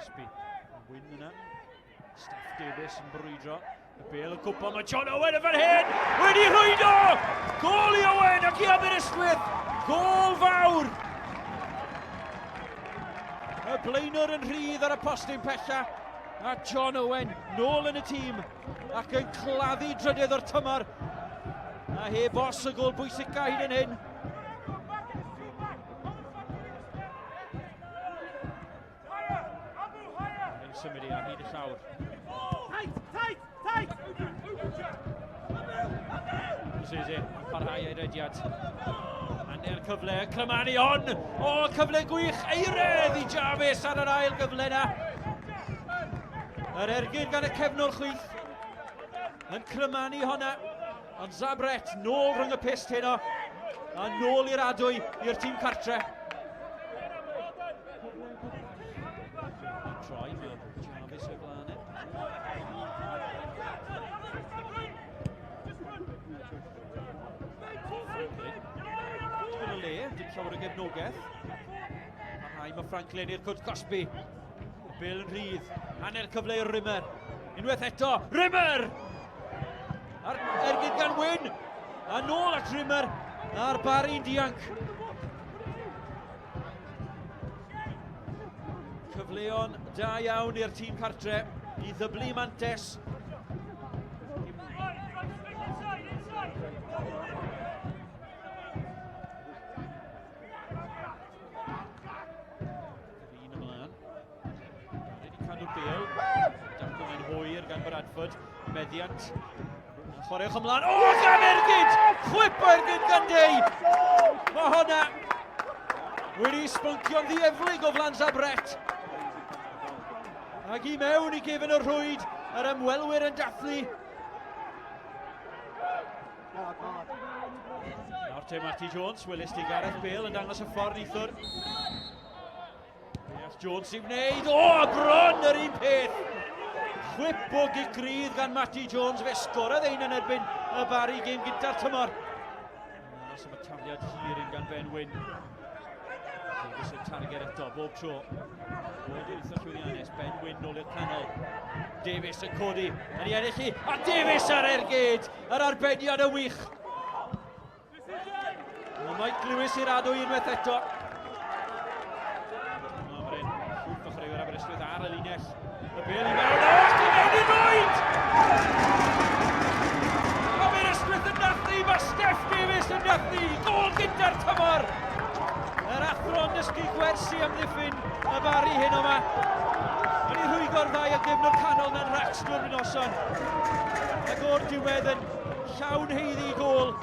Cosby. Wyn yna. Steph Davies yn brwydro. Y bel yn cwpa, mae John Owen yn fan hyn! Wedi rhwydo! Gôl i Owen ac i Aberystwyth! Gôl fawr! Y blaenwr yn rhydd ar y postyn pella. A John Owen, nôl yn y tîm, ac yn claddu drydydd o'r tymor. A heb os y gôl bwysica hyd yn hyn. Yn symud i ar hyd y llawr. Sese yn parhau ei rediad. Anne'r cyfle, clymanu on! O, cyfle gwych, eiredd i Jarvis ar yr ail gyfle na. Yr ergyd gan y cefnol chwith yn clymanu honna, ond Zabret nôl rhwng y pist heno a nôl i'r adwy i'r tîm cartre. Troi, mae Jarvis o'i blaen e. Yn y le, dim llawer o gefnogaeth. Parhau mae Franklin i'r cwrt Cosby. Bil yn rhydd, hanner cyfle i'r Rimmer. Unwaith eto, Rimmer! A'r ergyd gan Wyn. A nôl at Rimmer, a'r Barri'n dianc. Cyfleon da iawn i'r tîm cartre i ddyblu mantes. Meddiant. Chwaraewch ymlaen. O, gan ergyd! Chwip o ergyd gan Dei! Mae honna wedi sbwncio'n ddieflig o flan Zabret. Ac i mewn i gefn y rhwyd, yr ymwelwyr yn dathlu. Nawr te Matty Jones, welys ti Gareth Bale yn dangos y ffordd neithwr. Deall Jones i'w wneud. O, bron yr un peth! Chwip o gigrydd gan Matty Jones, fe sgorodd ein yn erbyn y Barri gêm gynta'r tymor. Os yma tafliad hir yn gan Ben Wyn. Davies yn targed eto, bob tro. Oedd eitha llwyddiannus, Ben Wyn nôl i'r canol. Davies yn codi, yn ei ennill chi, a Davies ar ergyd, yr arbeniad yn wych. Mike Lewis i'r adwy unwaith eto. Mae'r un, llwyd o chreuwyr Aberystwyth ar y linell. Y bel i mewn, o, di mewn i rwyd! Aberystwyth yn nathlu, mae Steph Davies yn nathlu, gôl gyda'r tymor! Yr athro'n dysgu gwersi amddiffyn y Barri hyn yma. Yn ei rhwygo'r ddau a gefnod canol na'n Raxnwr yn noson. Ac o'r diwedd yn llawn heiddi gôl